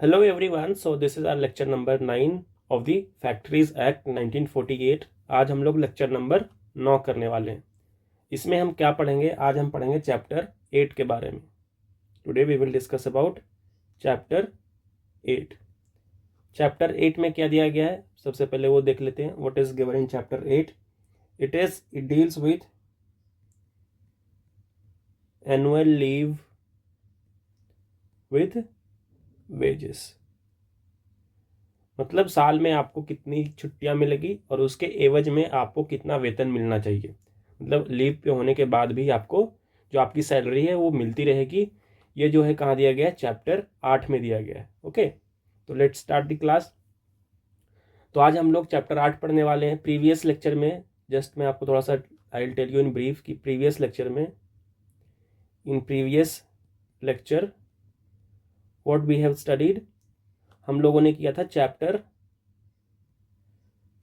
Hello everyone, so this is our lecture number 9 of the Factories Act 1948। आज हम लोग lecture number 9 करने वाले हैं। इसमें हम क्या पढ़ेंगे? आज हम पढ़ेंगे चैप्टर 8 के बारे में। Today we will discuss about chapter 8। Chapter 8 में क्या दिया गया है, सबसे पहले वो देख लेते हैं। What is given in chapter 8? It deals with annual leave with wages. मतलब साल में आपको कितनी छुट्टियां मिलेगी और उसके एवज में आपको कितना वेतन मिलना चाहिए। मतलब लीव पे होने के बाद भी आपको जो आपकी सैलरी है वो मिलती रहेगी। ये जो है कहाँ दिया गया है? चैप्टर 8 में दिया गया है। ओके, तो लेट्स स्टार्ट द क्लास। तो आज हम लोग चैप्टर 8 पढ़ने वाले हैं। प्रीवियस लेक्चर में जस्ट मैं आपको थोड़ा सा I will tell you in brief कि previous lecture what we have studied, हम लोगों ने किया था चैप्टर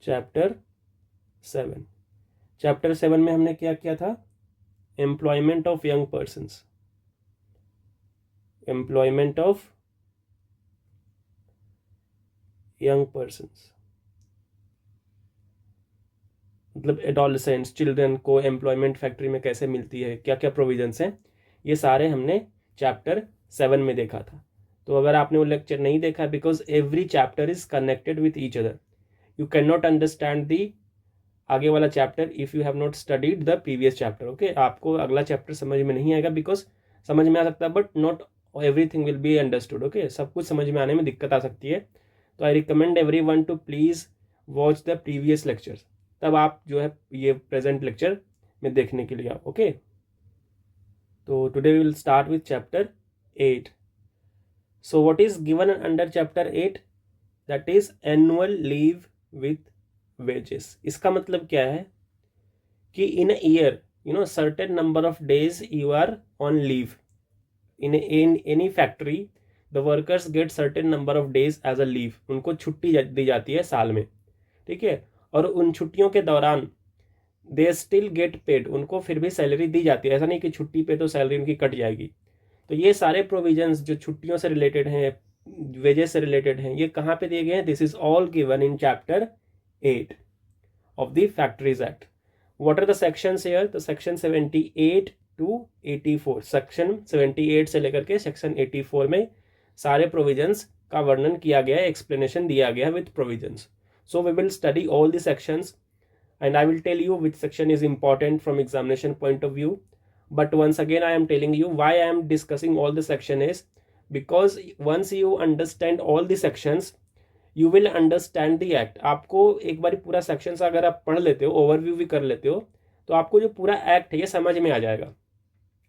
7। चैप्टर 7 में हमने क्या किया था? Employment of young persons. मतलब एडोलेसेंट्स, चिल्ड्रन को एम्प्लॉयमेंट फैक्ट्री में कैसे मिलती है, क्या क्या प्रोविजंस हैं, ये सारे हमने चैप्टर 7 में देखा था। तो अगर आपने वो लेक्चर नहीं देखा, because every chapter is connected with each other, you can not understand the आगे वाला chapter if you have not studied the previous chapter. Okay, आपको अगला चैप्टर समझ में नहीं आएगा, बिकॉज समझ में आ सकता है but not everything will be understood. Okay, सब कुछ समझ में आने में दिक्कत आ सकती है। तो I recommend everyone to please watch the previous lectures, तब आप जो है ये प्रेजेंट लेक्चर में देखने के लिए आप। ओके, तो today we will start with chapter 8। So what is given under chapter 8? That is annual leave with wages. इसका मतलब क्या है कि in a year certain number of days you are on leave in any factory, the workers get certain number of days as a leave. उनको छुट्टी दी जाती है साल में, ठीक है, और उन छुट्टियों के दौरान दे स्टिल गेट पेड, उनको फिर भी सैलरी दी जाती है। ऐसा नहीं कि छुट्टी पे तो सैलरी उनकी कट जाएगी। तो ये सारे प्रोविजंस जो छुट्टियों से रिलेटेड हैं, वेजेस से रिलेटेड हैं, ये कहाँ पे दिए गए हैं? This is all given in chapter 8 of the Factories Act. What are the sections here? The section 78 to 84, section 78 से लेकर के section 84 में सारे provisions का वर्णन किया गया है, explanation दिया गया है with provisions. So we will study all the sections and I will tell you which section is important from examination point of view. But once again I am telling you why I am discussing all the section is because once you understand all the sections you will understand the act. आपको एक बार पूरा section अगर आप पढ़ लेते हो, overview भी कर लेते हो, तो आपको जो पूरा एक्ट है ये समझ में आ जाएगा।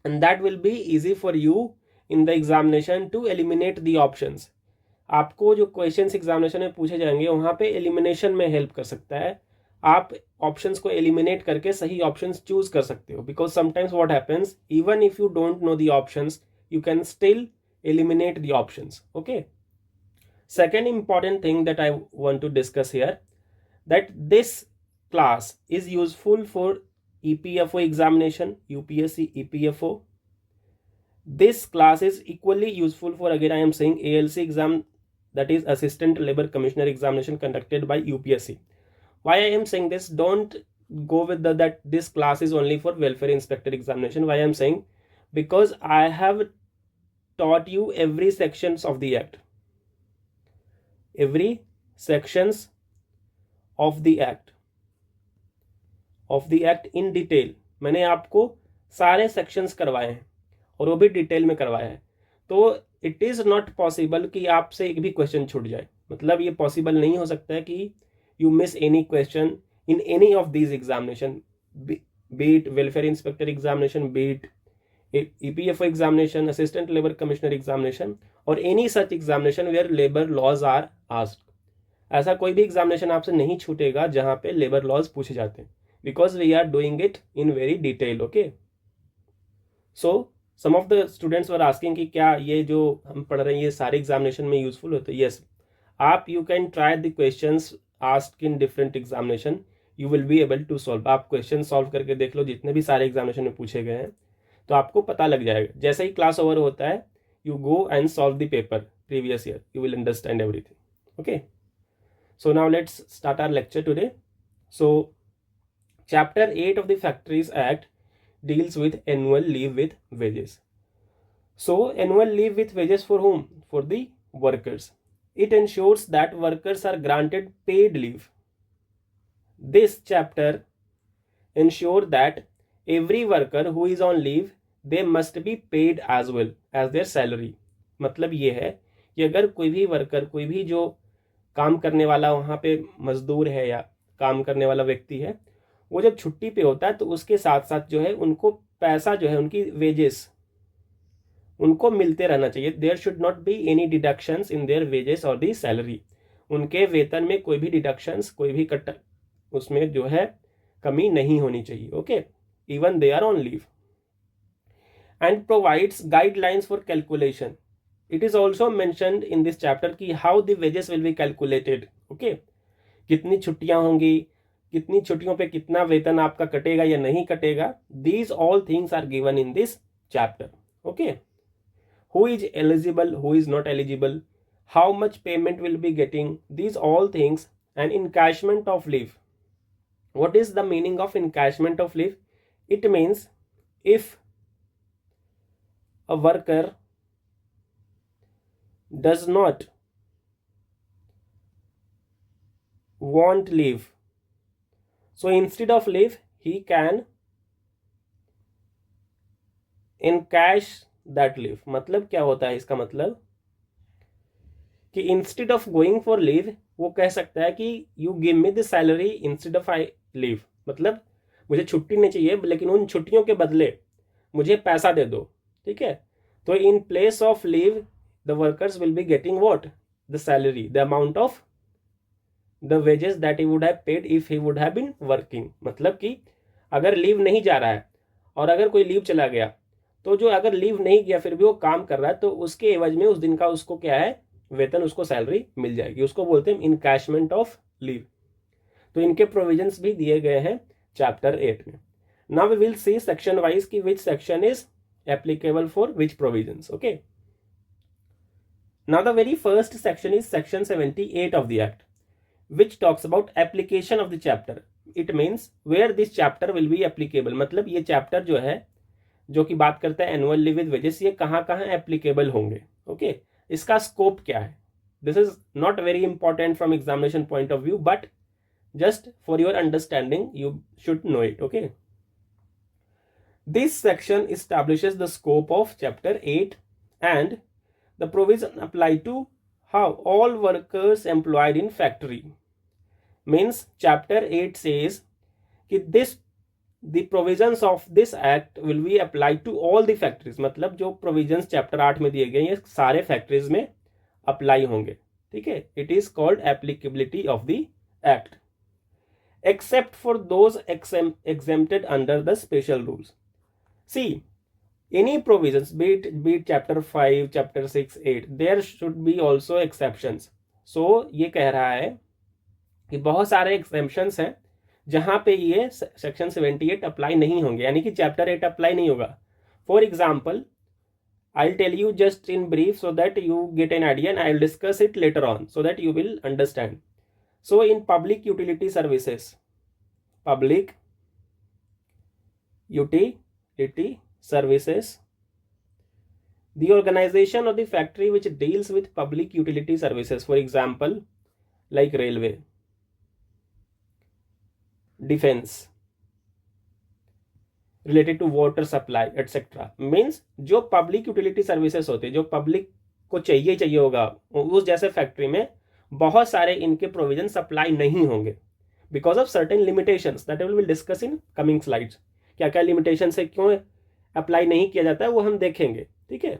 And that will be easy for you in the examination to eliminate the options. आपको जो क्वेश्चंस एग्जामिनेशन में पूछे जाएंगे वहां पे एलिमिनेशन में हेल्प कर सकता है। आप ऑप्शंस को एलिमिनेट करके सही ऑप्शंस चूज कर सकते हो, because sometimes what happens, even if you don't know the options you can still eliminate the options. Okay, second important thing that I want to discuss here, that this class is useful for EPFO examination, UPSC EPFO. This class is equally useful for, again I am saying, ALC exam, that is Assistant Labor Commissioner examination conducted by UPSC. Why I am saying this? Don't go with that this class is only for welfare inspector examination. Why I am saying? Because I have taught you every sections of the act, every sections of the act in detail। मैंने आपको सारे sections करवाए हैं और वो भी detail में करवाए हैं। तो इट इज नॉट पॉसिबल कि आपसे एक भी क्वेश्चन छूट जाए। मतलब ये पॉसिबल नहीं हो सकता है कि you miss any question in any of these examination, B it welfare inspector examination, B it EPFO examination, assistant labor commissioner examination, or any such examination where labor laws are asked। ऐसा कोई भी examination आपसे नहीं छूटेगा जहां पे labour laws पूछे जाते हैं, because we are doing it in very detail. Okay, so some of the students were asking कि क्या ये जो हम पढ़ रहे हैं ये सारे एग्जामिनेशन में यूजफुल होते हैं? यस, आप you can try the questions asked in different examination, you will be able to solve. आप क्वेश्चन सॉल्व करके देख लो जितने भी सारे एग्जामिनेशन में पूछे गए हैं, तो आपको पता लग जाएगा। जैसे ही क्लास ओवर होता है you go and solve the paper previous year. You will understand everything. Okay. So now let's start our lecture today. So Chapter 8 of the Factories Act deals with annual leave with wages. So annual leave with wages for whom? For the workers. It ensures that workers are granted paid leave. This chapter ensures that every worker who is on leave, they must be paid as well as their salary. मतलब ये है कि अगर कोई भी worker, कोई भी जो काम करने वाला वहाँ पे मजदूर है या काम करने वाला व्यक्ति है, वो जब छुट्टी पे होता है तो उसके साथ साथ जो है उनको पैसा जो है, उनकी वेजेस उनको मिलते रहना चाहिए. There should not be any deductions in their wages और दी सैलरी. उनके वेतन में कोई भी डिडक्शंस, कोई भी कट उसमें जो है कमी नहीं होनी चाहिए. Okay, even they are on leave. And provides guidelines for calculation. It is also mentioned in this chapter कि how the wages will be calculated. Okay, कितनी छुट्टियां होंगी, कितनी छुट्टियों पे कितना वेतन आपका कटेगा या नहीं कटेगा. These all things are given in this chapter. Okay, who is eligible, who is not eligible, how much payment will be getting, these all things. And encashment of leave. What is the meaning of encashment of leave? It means if a worker does not want leave, so instead of leave he can encash that leave. मतलब क्या होता है इसका मतलब कि instead of going for leave वो कह सकता है कि you give me the salary instead of I leave. मतलब मुझे छुट्टी नहीं चाहिए, लेकिन उन छुट्टियों के बदले मुझे पैसा दे दो. ठीक है, तो in place of leave the workers will be getting what? The salary, the amount of the wages that he would have paid if he would have been working. मतलब कि अगर लीव नहीं जा रहा है और अगर कोई लीव चला गया, तो जो अगर लीव नहीं किया फिर भी वो काम कर रहा है, तो उसके एवज में उस दिन का उसको क्या है, वेतन, उसको सैलरी मिल जाएगी. उसको बोलते हैं इनकैशमेंट ऑफ लीव. तो इनके प्रोविजंस भी दिए गए हैं चैप्टर 8 में. Now we will see section wise कि which section is applicable for which provisions. Okay, now the very first section is section 78 of the act which talks about application of the chapter. It means where this chapter will be applicable. मतलब ये chapter जो है, जो कि बात करता है annual leave with wages, ये कहाँ कहाँ एप्लीकेबल होंगे. ओके, इसका स्कोप क्या है. This is not very important from examination point of view, but just for your understanding you should know it. Okay, this section establishes the scope of chapter 8 and the provision apply to how all workers employed in factory. Means chapter 8 says कि this The provisions of this act will be applied to all the factories. मतलब जो provisions chapter 8 में दिए गए ये सारे factories में apply होंगे. ठीक है, it is called applicability of the act except for those exempted under the special rules. See, any provisions, be it chapter 5, chapter 6, 8, there should be also exceptions. So ये कह रहा है कि बहुत सारे exemptions हैं जहां पे ये सेक्शन 78 अप्लाई नहीं होंगे, यानी कि चैप्टर 8 अप्लाई नहीं होगा. For example, I will tell you just in brief so that you get an idea and I will discuss it later on so that you will understand. So in public utility services, public utility services, the organization of the factory which deals with public utility services, for example like railway, defence, related to water supply etcetera. Means जो public utility services होते हैं, जो public को चाहिए होगा, उस जैसे factory में बहुत सारे इनके प्रोविजन सप्लाई नहीं होंगे because of certain limitations that we will discuss in coming slides. क्या क्या लिमिटेशन से क्यों अप्लाई नहीं किया जाता है वो हम देखेंगे. ठीक है,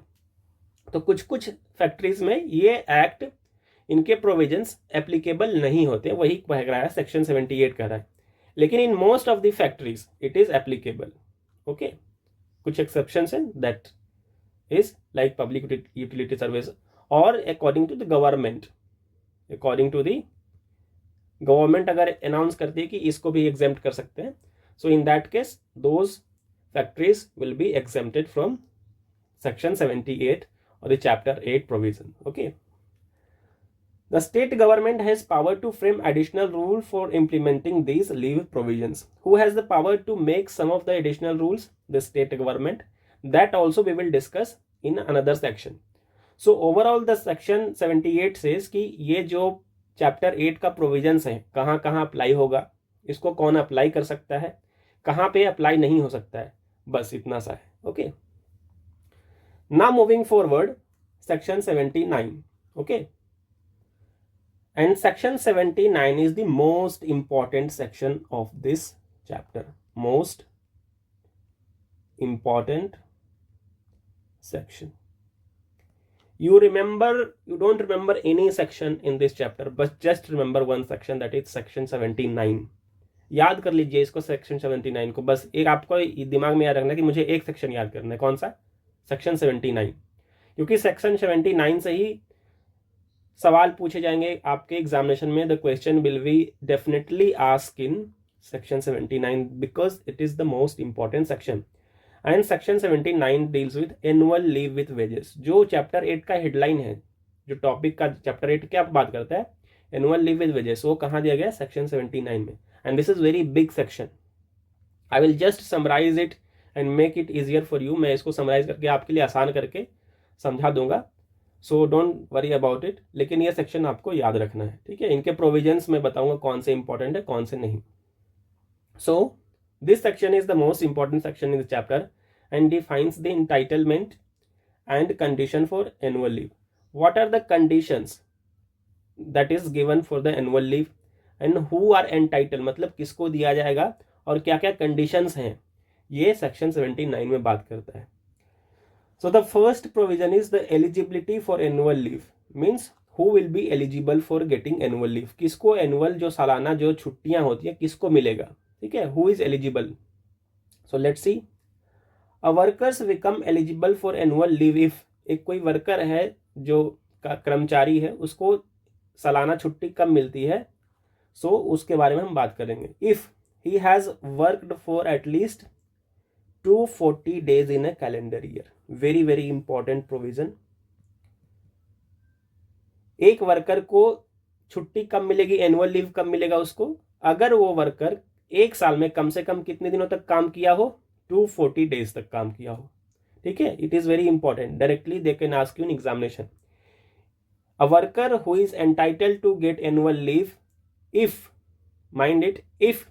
तो कुछ फैक्ट्रीज में ये एक्ट, इनके प्रोविजंस एप्लीकेबल नहीं होते, वही कह रहा है सेक्शन 78 कह रहा है. लेकिन in most of the factories it is applicable. Okay, कुछ एक्सेप्शंस हैं, that is like public utility service और according to the government. According to the government अगर अनाउंस करती है कि इसको भी एग्जेम्प्ट कर सकते हैं, so in that case those factories will be exempted from section 78 or the chapter 8 provision. Okay, the state government has power to frame additional rule for implementing these leave provisions. Who has the power to make some of the additional rules? The state government. That also we will discuss in another section. So overall the section 78 says कि ये जो chapter 8 का provisions है कहाँ कहाँ apply होगा, इसको कौन अप्लाई कर सकता है, कहाँ पे अप्लाई नहीं हो सकता है, बस इतना सा है. Okay, now moving forward section 79. Okay, and section 79 is the most important section of this chapter. Most important section. You don't remember any section in this chapter, but just remember one section, that is section 79. याद कर लीजिए इसको, section 79 को. बस एक आपको दिमाग में याद रखना कि मुझे एक सेक्शन याद करना है. कौन सा? सेक्शन 79. क्योंकि सेक्शन 79 से ही सवाल पूछे जाएंगे आपके एग्जामिनेशन में. The question will be definitely ask in section 79 because it is the most important section. And section 79 deals with annual leave with wages. जो चैप्टर 8 का हेडलाइन है, जो टॉपिक का चैप्टर 8 क्या बात करता है, एनुअल लीव विथ वेजेस, वो कहाँ दिया गया? सेक्शन 79 में. And this is very big section. I will just summarise it and make it easier for you. मैं इसको समराइज करके आपके लिए आसान करके समझा दूंगा. So don't worry about it. लेकिन ये सेक्शन आपको याद रखना है, ठीक है. इनके प्रोविजंस मैं बताऊंगा कौन से इंपॉर्टेंट है कौन से नहीं. So this section is the most important section in the chapter and defines the entitlement and condition for annual leave. What are the conditions that is given for the annual leave and who are entitle, मतलब किसको दिया जाएगा और क्या क्या conditions हैं, ये section 79 में बात करता है. So the first provision is the eligibility for annual leave. Means who will be eligible for getting annual leave. किसको annual जो सालाना जो छुट्टियां होती हैं किसको मिलेगा, ठीक है. Who is eligible? So let's see. A workers become eligible for annual leave if एक कोई वर्कर है जो कर्मचारी है, उसको सालाना छुट्टी कब मिलती है, so उसके बारे में हम बात करेंगे. If he has worked for at least 240 days in a calendar year. Very very important provision. एक वर्कर को छुट्टी कब मिलेगी, एनुअल लीव कब मिलेगा उसको, अगर वो वर्कर एक साल में कम से कम कितने दिनों तक काम किया हो, 240 डेज तक काम किया हो, ठीक है. It is very important. Directly they can ask you in examination. A worker who is entitled to get annual leave if, mind it, if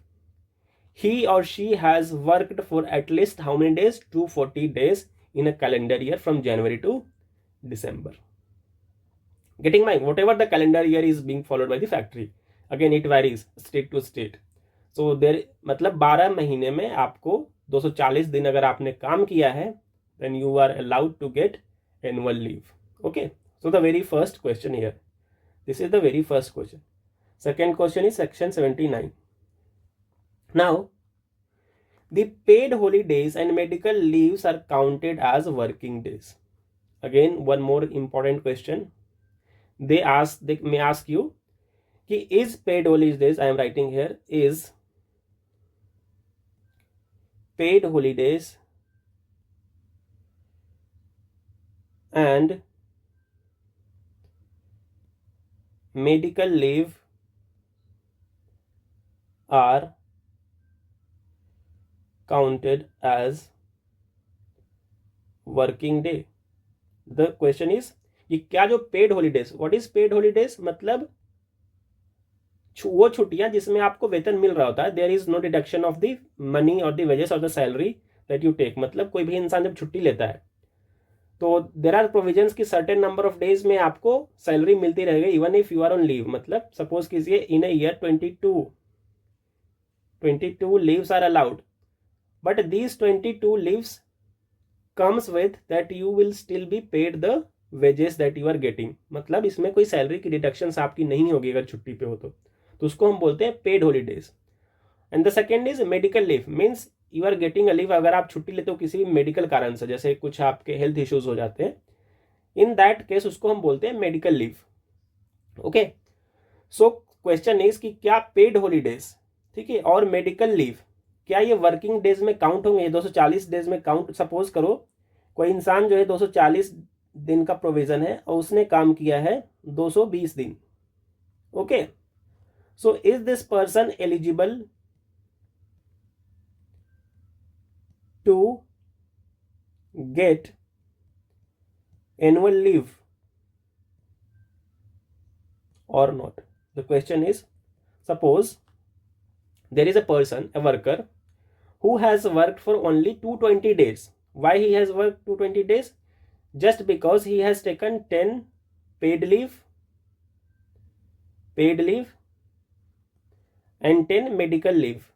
he or she has worked for at least how many days? 240 days in a calendar year from January to December. Getting my, whatever the calendar year is being followed by the factory. Again it varies state to state. So there मतलब 12 महीने में आपको 240 दिन अगर आपने काम किया है, then you are allowed to get annual leave. Okay. So the very first question here. This is the very first question. Second question is section 79. Now, the paid holidays and medical leaves are counted as working days. Again, one more important question. They may ask you, कि is paid holidays, I am writing here, is paid holidays and medical leave are counted as working day. The question is कि क्या जो paid holidays, what is paid holidays, मतलब वो छुट्टियां जिसमें आपको वेतन मिल रहा होता है, there is no deduction of the money और the wages of the salary that you take. मतलब कोई भी इंसान जब छुट्टी लेता है तो देयर आर प्रोविजंस की सर्टेन नंबर ऑफ डेज में आपको सैलरी मिलती रहेगी even if you are on leave. मतलब सपोज कीजिए in a year 22 leaves are allowed, but these 22 leaves comes with that you will still be paid the wages that you are getting. मतलब इसमें कोई salary की deductions आपकी नहीं होगी अगर छुट्टी पे हो तो उसको हम बोलते हैं paid holidays. And the second is medical leave. Means you are getting a leave, अगर आप छुट्टी लेते हो किसी भी मेडिकल कारण से, जैसे कुछ आपके हेल्थ इश्यूज हो जाते हैं, इन दैट केस उसको हम बोलते हैं medical leave. Okay. So question is कि क्या पेड हॉलीडेज, ठीक है, और मेडिकल लीव क्या ये वर्किंग डेज में काउंट होंगे? 240 डेज में काउंट. सपोज करो कोई इंसान जो है 240 दिन का प्रोविजन है और उसने काम किया है 220 दिन. Okay, so is this person eligible to get annual leave or not? The question is, suppose there is a person, a worker, who has worked for only 220 days. Why he has worked 220 days? Just because he has taken 10 paid leave and 10 medical leave.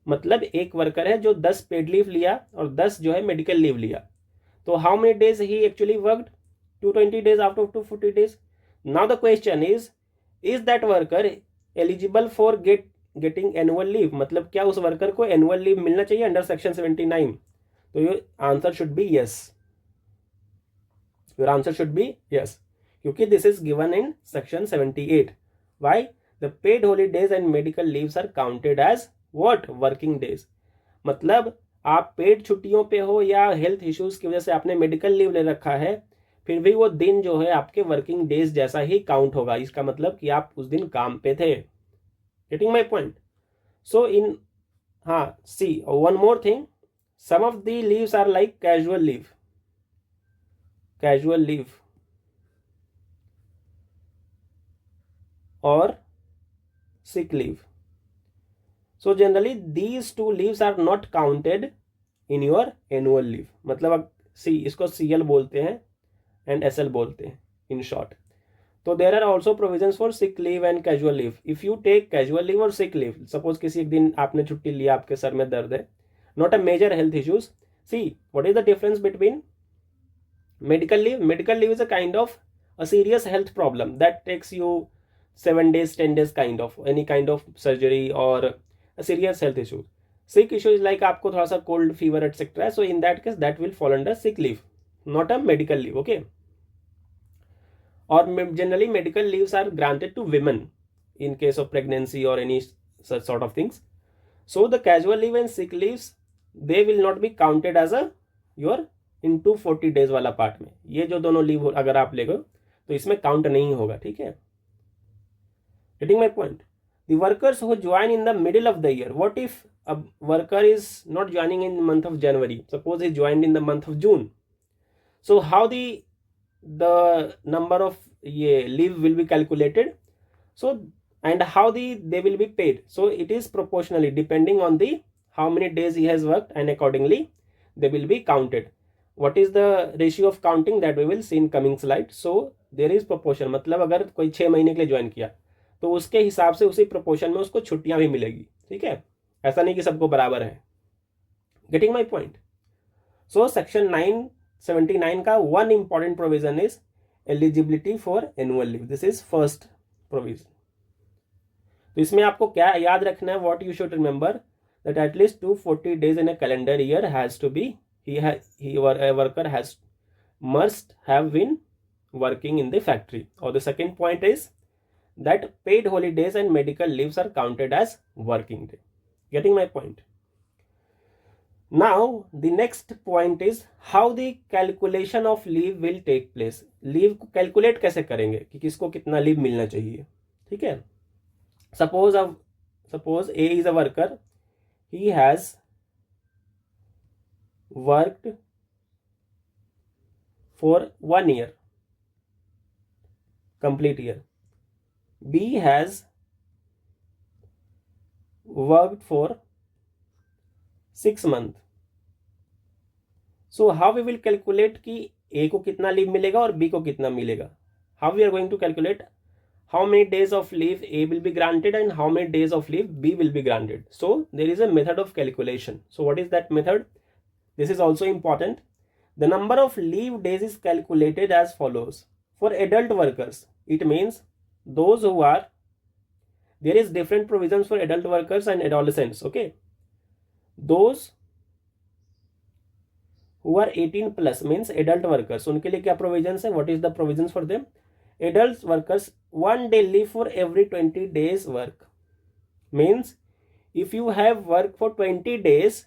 मतलब एक worker है जो 10 paid leave लिया और 10 जो है medical leave लिया. तो how many days he actually worked? 220 days out of 240 days. Now the question is that worker eligible for getting annual leave? मतलब क्या उस वर्कर को एनुअल लीव मिलना चाहिए अंडर सेक्शन 79? तो your answer should be yes. Your answer should be yes, क्योंकि this is given in section 78. Why? The paid holidays and medical leaves are counted as what? Working days. मतलब आप paid छुट्टियों पे हो या health issues की वजह से आपने मेडिकल लीव ले रखा है, फिर भी वो दिन जो है आपके वर्किंग डेज जैसा ही काउंट होगा. इसका मतलब कि आप उस दिन काम पे थे. Getting my point? So in हाँ, see one more thing, some of the leaves are like casual leave और sick leave. So generally these two leaves are not counted in your annual leave. मतलब अब सी इसको CL बोलते हैं and SL बोलते हैं in short. तो there are also provisions for sick leave and casual leave. If you take casual leave or sick leave, suppose किसी एक दिन आपने छुट्टी लिया, आपके सर में दर्द है, not a major health issues. See, what is the difference between medical leave? Medical leave is a kind of a serious health problem that takes you 7 days, 10 days, kind of any kind of surgery or a serious health issue. Sick issue is like आपको थोड़ा सा cold fever etc. So in that case that will fall under sick leave, not a medical leave. Okay. Or generally medical leaves are granted to women in case of pregnancy or any such sort of things. So the casual leave and sick leaves, they will not be counted as a your in 240 days वाला part में. ये जो दोनों leave अगर आप लेगो तो इसमें count नहीं होगा. ठीक है, getting my point? The workers who join in the middle of the year. What if a worker is not joining in the month of January? Suppose he joined in the month of June. So how the number of leave will be calculated? So and how they will be paid? So it is proportionally depending on the how many days he has worked, and accordingly they will be counted. What is the ratio of counting? That we will see in coming slide. So there is proportion. मतलब अगर कोई 6 महीने के लिए join किया तो उसके हिसाब से उसी प्रोपोर्शन में उसको छुट्टियां भी मिलेगी. ठीक है, ऐसा नहीं कि सबको बराबर है. Getting my point? So section 979 का one important provision is eligibility for annual leave. This is first provision. तो इसमें आपको क्या याद रखना है? What you should remember that at least 240 days in a calendar year has to be worker has must have been working in the factory. और the second point is that paid holidays and medical leaves are counted as working day. Getting my point? Now the next point is how the calculation of leave will take place. Leave को calculate कैसे करेंगे कि किसको कितना leave मिलना चाहिए. ठीक है, suppose A is a worker. He has worked for 1 year, complete year. B has worked for 6 months. So how we will calculate कि A को कितना लीव मिलेगा और B को कितना मिलेगा? How we are going to calculate how many days of leave A will be granted and how many days of leave B will be granted? So there is a method of calculation. So what is that method? This is also important. The number of leave days is calculated as follows. For adult workers, it means those who are, there is different provisions for adult workers and adolescents. Okay, those who are 18 plus means adult workers. उनके लिए क्या provisions है? What is the provisions for them? Adult workers 1 day leave for every 20 days work. Means if you have work for 20 days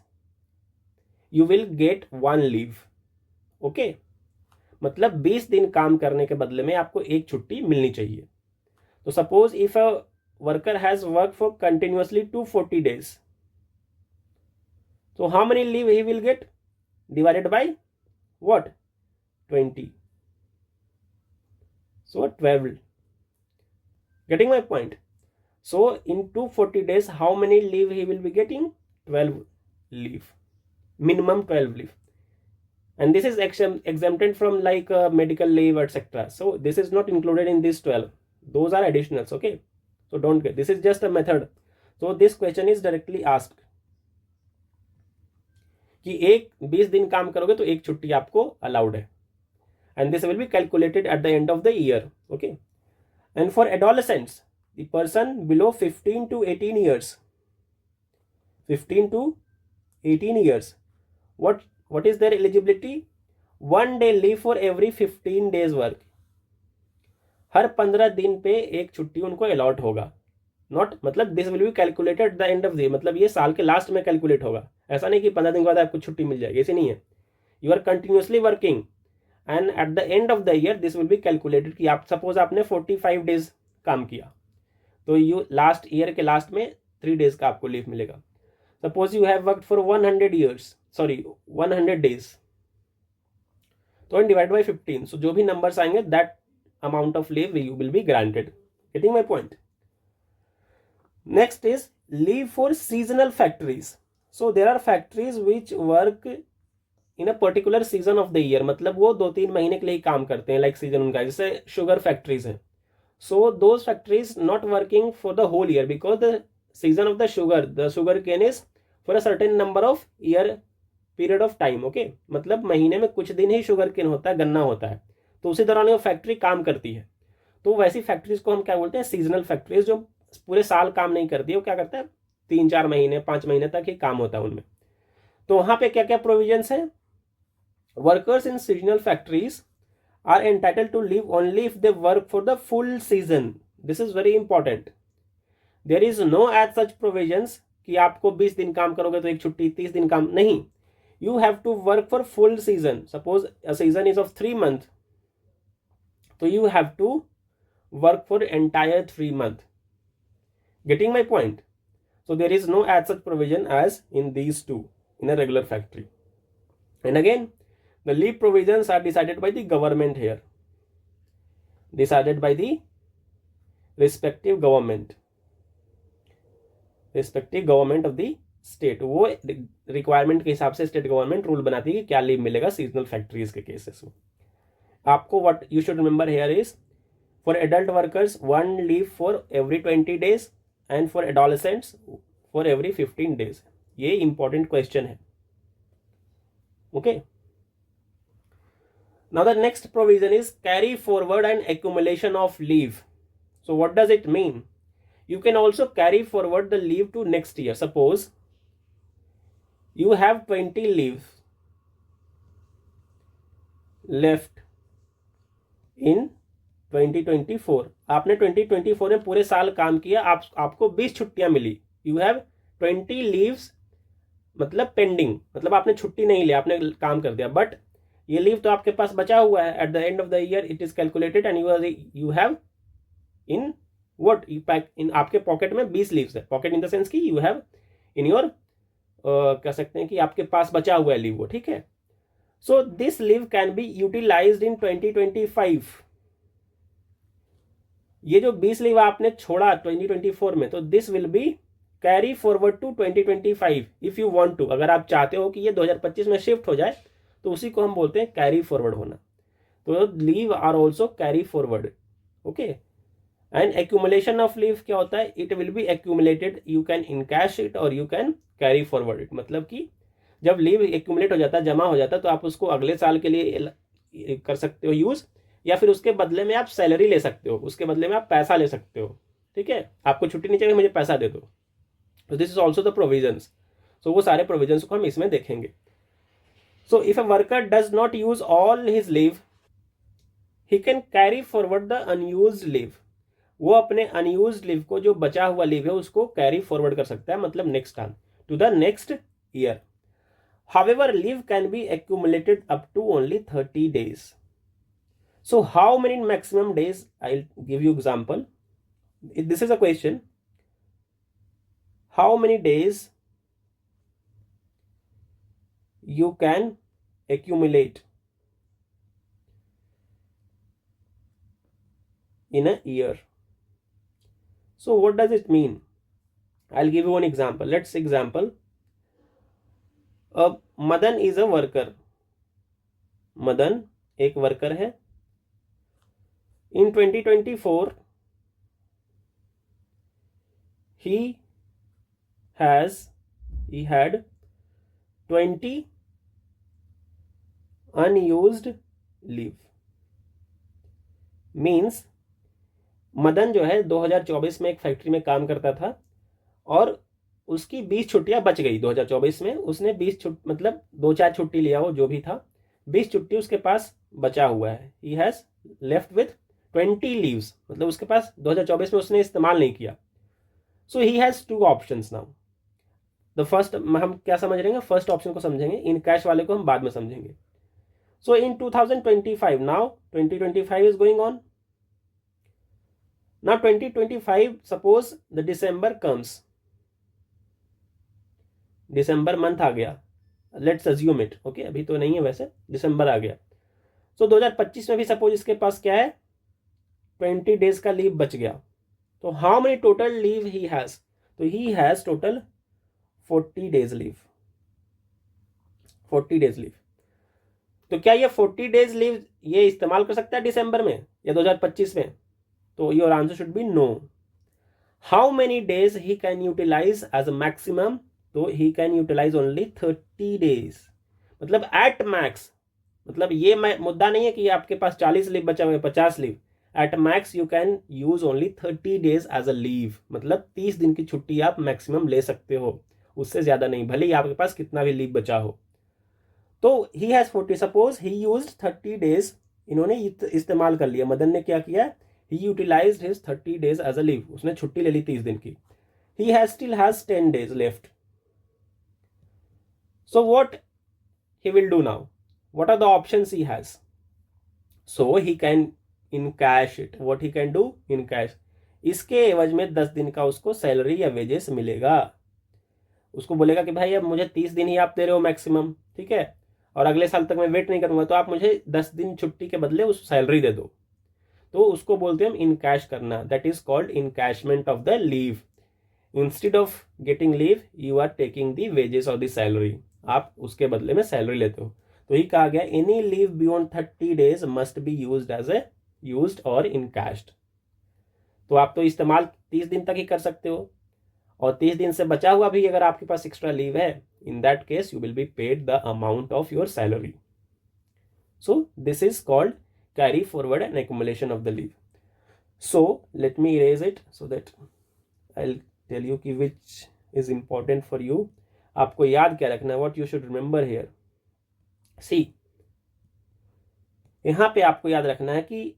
you will get 1 leave. Okay, मतलब 20 दिन काम करने के बदले में आपको एक छुट्टी मिलनी चाहिए। तो suppose if a worker has work for continuously 240 days, so how many leave he will get? Divided by what? 20. So 12. Getting my point? So in 240 days, how many leave he will be getting? 12 leave. Minimum 12 leave. And this is exempted from like medical leave, etc. So this is not included in this 12. Those are additionals, okay? So don't get, this is just a method. So this question is directly asked कि एक 20 दिन काम करोगे तो एक छुट्टी आपको allowed है, and this will be calculated at the end of the year, okay. And for adolescents, the person below 15 to 18 years, 15 to 18 years, what is their eligibility? 1 day leave for every 15 days work. हर 15 दिन पे एक छुट्टी उनको allot होगा। Not मतलब this will be calculated the end of the, मतलब ये साल के लास्ट में कैलकुलेट होगा। ऐसा नहीं कि 15 दिन के बाद आपको छुट्टी मिल जाएगी, ऐसे नहीं है। You are continuously working and at the end of the year this will be calculated कि आप सपोज आपने 45 डेज काम किया तो यू लास्ट ईयर के लास्ट में 3 days का आपको लीव मिलेगा। Suppose you have worked for 100 days, तो डिवाइड बाई 15, सो जो भी नंबर्स आएंगे that amount of leave you will be granted. Getting my point? Next is leave for seasonal factories. So there are factories which work in a particular season of the year, मतलब वो 2-3 महीने के लिए ही काम करते हैं, like season उनका, जैसे शुगर फैक्ट्रीज है। So those factories not working for the whole year because the season of the sugar cane is for a certain number of year period of time, okay? मतलब महीने में कुछ दिन ही sugar cane होता है, गन्ना होता है, तो उसी दौरान वो फैक्ट्री काम करती है। तो वैसी फैक्ट्रीज को हम क्या बोलते हैं? सीजनल फैक्ट्रीज, जो पूरे साल काम नहीं करती है, वो क्या करता है 3-4 महीने 5 महीने तक ही काम होता है उनमें। तो वहां पे क्या क्या प्रोविजंस है? Workers in seasonal factories are entitled to leave only if they work for the full season. This is very important. There is no as such provisions कि आपको 20 दिन काम करोगे तो एक छुट्टी, 30 दिन काम नहीं। You have to work for full season. Suppose a season is of 3 months, so you have to work for entire 3 months. Getting my point? So there is no as such provision as in these two in a regular factory. And again, the leave provisions are decided by the government here, decided by the respective government of the state. वो requirement के हिसाब से state government rule बनाती है कि क्या leave मिलेगा seasonal factories के केसेस में। आपको what you should remember here is for adult workers 1 leave for every 20 days and for adolescents for every 15 days. ये important question है, okay? Now the next provision is carry forward and accumulation of leave. So what does it mean? You can also carry forward the leave to next year. Suppose you have 20 leaves left इन 2024, आपने 2024 में पूरे साल काम किया, आपको 20 छुट्टियां मिली। You have 20 leaves, मतलब pending, मतलब आपने छुट्टी नहीं लिया, आपने काम कर दिया, बट ये लीव तो आपके पास बचा हुआ है। Eight the end of the year it is calculated and you have in what in आपके पॉकेट में 20 लीव्स है। पॉकेट इन द सेंस कि यू हैव इन योर कह सकते हैं कि आपके पास बचा हुआ है लीव वो, ठीक है। So this leave can be utilized in 2025. ये जो 20 लीव आपने छोड़ा 2024 में, तो this will be carry forward to 2025 if you want to. अगर आप चाहते हो कि ये 2025 में शिफ्ट हो जाए तो उसी को हम बोलते हैं कैरी फॉरवर्ड होना। तो leave are also carry forward, okay. And accumulation of leave क्या होता है? It will be accumulated, you can encash it और you can carry forward it. मतलब कि जब लीव एक्यूमुलेट हो जाता है, जमा हो जाता है, तो आप उसको अगले साल के लिए कर सकते हो यूज, या फिर उसके बदले में आप सैलरी ले सकते हो, उसके बदले में आप पैसा ले सकते हो, ठीक है। आपको छुट्टी नहीं चाहिए, मुझे पैसा दे दो। तो this is also the provisions. So वो सारे प्रोविजंस को हम इसमें देखेंगे। So if a worker does not use all his leave, he can carry forward the unused leave. वो अपने अनयूज्ड लीव को, जो बचा हुआ लीव है, उसको कैरी फॉरवर्ड कर सकता है, मतलब next time to the next year. However, leave can be accumulated up to only 30 days. So how many maximum days? I'll give you example. This is a question. How many days you can accumulate in a year? So what does it mean? I'll give you one example. Let's example. Madan is a worker. Madan एक worker है. In 2024 he had 20 unused leave. Means Madan जो है 2024 में एक factory में काम करता था और उसकी 20 छुट्टियां बच गई 2024 में. उसने 20 मतलब 2-4 छुट्टी लिया हो जो भी था, 20 छुट्टी उसके पास बचा हुआ है. He has left with 20 leaves, मतलब उसके पास 2024 में उसने इस्तेमाल नहीं किया. So he has 2 options now. The first हम क्या समझ रहे हैं, फर्स्ट ऑप्शन को समझेंगे, इन कैश वाले को हम बाद में समझेंगे. So in 2025 now 2025 is going on. Now 2025 suppose the December comes, दिसंबर मंथ आ गया, लेट्स अज्यूम इट. ओके, अभी तो नहीं है वैसे, दिसंबर आ गया. सो 2025 में भी सपोज इसके पास क्या है, 20 डेज का लीव बच गया. तो how many total leave he has? तो he has total 40 days leave. 40 days leave. तो क्या ये 40 डेज लीव ये इस्तेमाल कर सकता है दिसंबर में या 2025 में? तो your answer should be no. How many days he can utilize as a maximum? तो he can utilize only 30 days. मतलब एट मैक्स, मतलब ये मुद्दा नहीं है कि आपके पास 40 लीव बचा हुआ है, 50 leave. At max you can use only 30 days as a leave. मतलब 30 दिन की छुट्टी आप मैक्सिमम ले सकते हो, उससे ज्यादा नहीं, भले ही आपके पास कितना भी लीव बचा हो. तो he has 40, suppose he used 30 days. इन्होंने इस्तेमाल कर लिया. मदन ने क्या किया, he utilized his 30 days as a leave. उसने छुट्टी ले ली 30 दिन की. He has still has 10 days left. So what he will do now? What are the options he has? So he can encash it. What he can do? Encash. इसके एवज में 10 दिन का उसको सैलरी या वेजेस मिलेगा. उसको बोलेगा कि भाई अब मुझे 30 दिन ही आप दे रहे हो मैक्सिमम, ठीक है, और अगले साल तक मैं वेट नहीं करूंगा, तो आप मुझे 10 दिन छुट्टी के बदले उस सैलरी दे दो. तो उसको बोलते हैं हम इनकैश करना. That is called encashment of the leave. Instead of getting leave you are taking the wages और द सैलरी. आप उसके बदले में सैलरी लेते हो. तो ही कहा गया any leave beyond 30 days must be used as a used और इनकैश्ड. तो आप तो इस्तेमाल 30 दिन तक ही कर सकते हो, और 30 दिन से बचा हुआ भी अगर आपके पास एक्स्ट्रा लीव है, in that case you will be paid the amount of your salary. So this is called carry forward and accumulation of the leave. So let me erase it so that I will tell you कि which is important for you. आपको याद क्या रखना है, what you should remember here. See, यहां पे आपको याद रखना है कि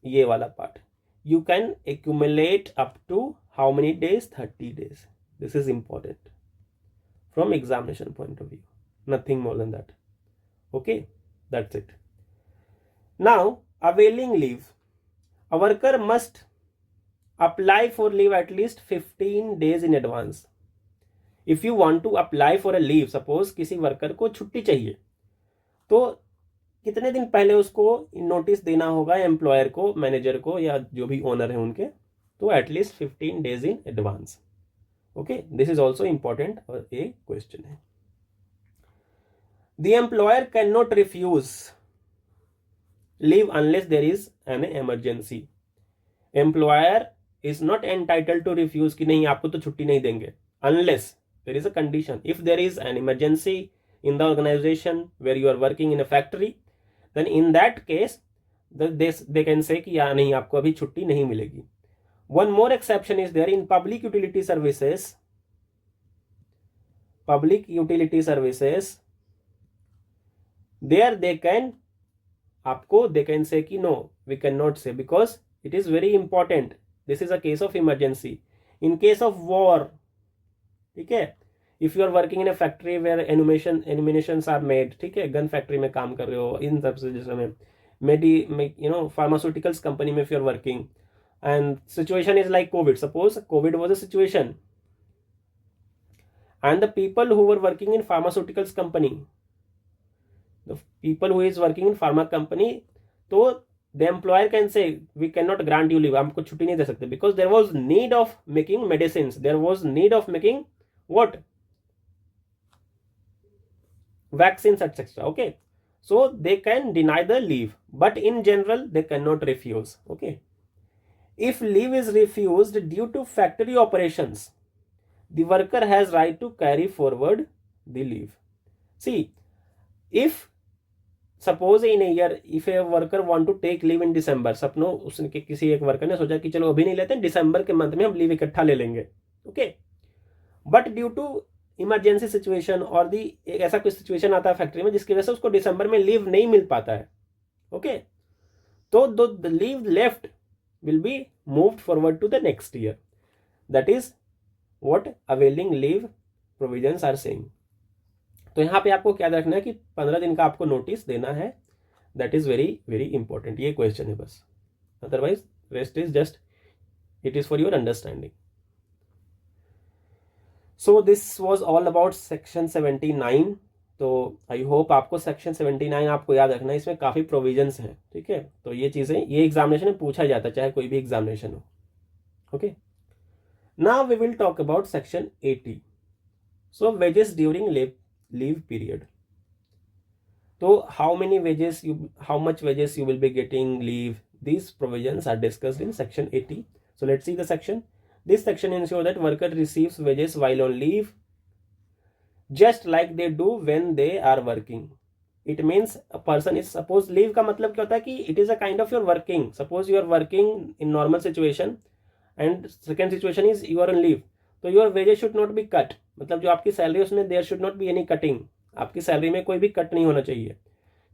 ये वाला part, you can accumulate up to how many days, 30 days. This is important from examination point of view, nothing more than that. Okay, that's it. Now availing leave, a worker must apply for leave at least 15 days in advance. If you want to apply for a leave, suppose किसी worker को छुट्टी चाहिए, तो कितने दिन पहले उसको notice देना होगा एम्प्लॉयर को, मैनेजर को, या जो भी ओनर है उनके? तो at least 15 days in advance. Okay, this is also important और ए क्वेश्चन है. The employer can not refuse leave unless there is an emergency. Employer is not entitled to refuse कि नहीं आपको तो छुट्टी नहीं देंगे, unless there is a condition. If there is an emergency in the organization where you are working in a factory, then in that case they can say कि या नहीं आपको अभी छुट्टी नहीं मिलेगी. One more exception is there in public utility services. Public utility services, there they can आपको they can say कि no, we cannot say because it is very important. This is a case of emergency. In case of war, ठीक है, if you are working in a factory where animations are made, ठीक है, gun factory में काम कर रहे हो, इन सब से जिस समय pharmaceuticals company में if you're working and situation is like COVID, suppose COVID was a situation and the people who were working in pharmaceuticals company, the people who is working in pharma company, तो the employer can say we cannot grant you leave, हमको छुट्टी नहीं दे सकते, because there was need of making medicines, there was need of making what, vaccines etc. Okay, so they can deny the leave, but in general they cannot refuse. Okay, if leave is refused due to factory operations, the worker has right to carry forward the leave. See, if suppose in a year if a worker want to take leave in December, सपनो उसके किसी एक worker ने सोचा कि चलो अभी नहीं लेते, दिसंबर के मंथ में हम लीव इकट्ठा ले लेंगे. Okay, but due to emergency situation और दी एक ऐसा कोई सिचुएशन आता है फैक्ट्री में जिसकी वजह से उसको दिसंबर में लीव नहीं मिल पाता है. ओके, तो the leave left will be moved forward to the next year. That is what availing leave provisions are saying. तो यहाँ पे आपको क्या रखना है कि 15 दिन का आपको नोटिस देना है. That is very very important. ये क्वेश्चन है बस, otherwise rest is just it is for your understanding. So this was all about section 79. तो आई होप आपको सेक्शन 79 आपको याद रखना है. इसमें काफ़ी प्रोविजंस हैं. ठीक है, तो ये चीज़ें ये एग्जामिनेशन में पूछा जाता है, चाहे कोई भी एग्जामिनेशन हो. Okay, now we will talk about section 80. So wages during leave period. So how much wages you will be getting leave, these provisions are discussed in section 80. So let's see the section. This section ensures that worker receives wages while on leave just like they do when they are working. It means a person is, suppose leave का मतलब क्या होता है कि it is a kind of your working. Suppose you are working in normal situation and second situation is you are on leave, तो your wages should not be cut. मतलब जो आपकी सैलरी उसमें there should not be any cutting. आपकी salary में कोई भी cut नहीं होना चाहिए,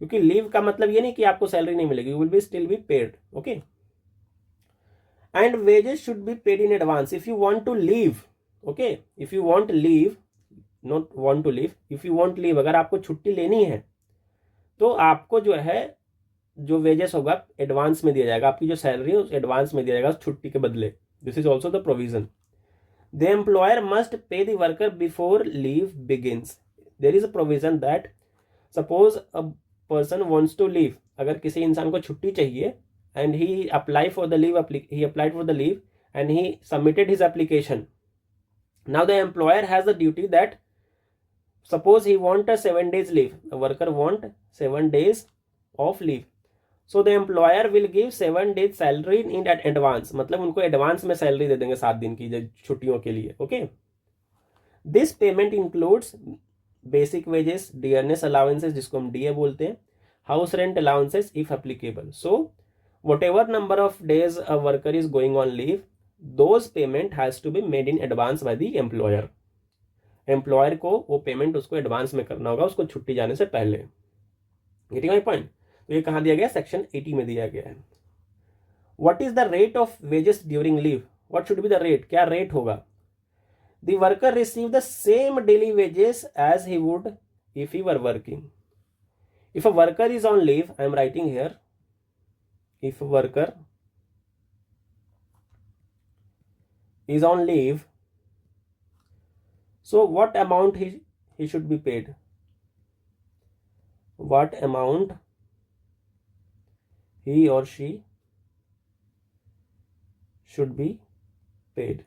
क्योंकि लीव का मतलब ये नहीं कि आपको सैलरी नहीं मिलेगी, you will be still be paid. Okay, and wages should be paid in advance if you want to leave. Okay, if you want leave, not want to leave, if you want leave, अगर आपको छुट्टी लेनी है तो आपको जो है जो वेजेस होगा एडवांस में दिया जाएगा. आपकी जो सैलरी है उस एडवांस में दिया जाएगा छुट्टी के बदले. This is also the provision. The employer must pay the worker before leave begins. There is a provision that suppose a person wants to leave, अगर किसी इंसान को छुट्टी चाहिए and he applied for the leave and he submitted his application. Now the employer has the duty that suppose he want a 7 days leave, a worker want 7 days of leave. So the employer will give 7 days salary in advance. मतलब उनको advance में salary दे देंगे 7 दिन की छुट्टियों के लिए. Okay, this payment includes basic wages, dearness allowances जिसको हम डीए बोलते हैं, house rent allowances if applicable. So whatever number of days a worker is going on leave, those payment has to be made in advance by the employer. Employer को वो payment उसको advance में करना होगा उसको छुट्टी जाने से पहले. Getting my point. तो ये कहाँ दिया गया, सेक्शन 80 में दिया गया है. What is the rate of wages during leave, what should be the rate, क्या रेट होगा. The worker receive the same daily wages as he would if he were working. If a worker is on leave, I am writing here, if worker is on leave, so what amount he should be paid, what amount he or she should be paid.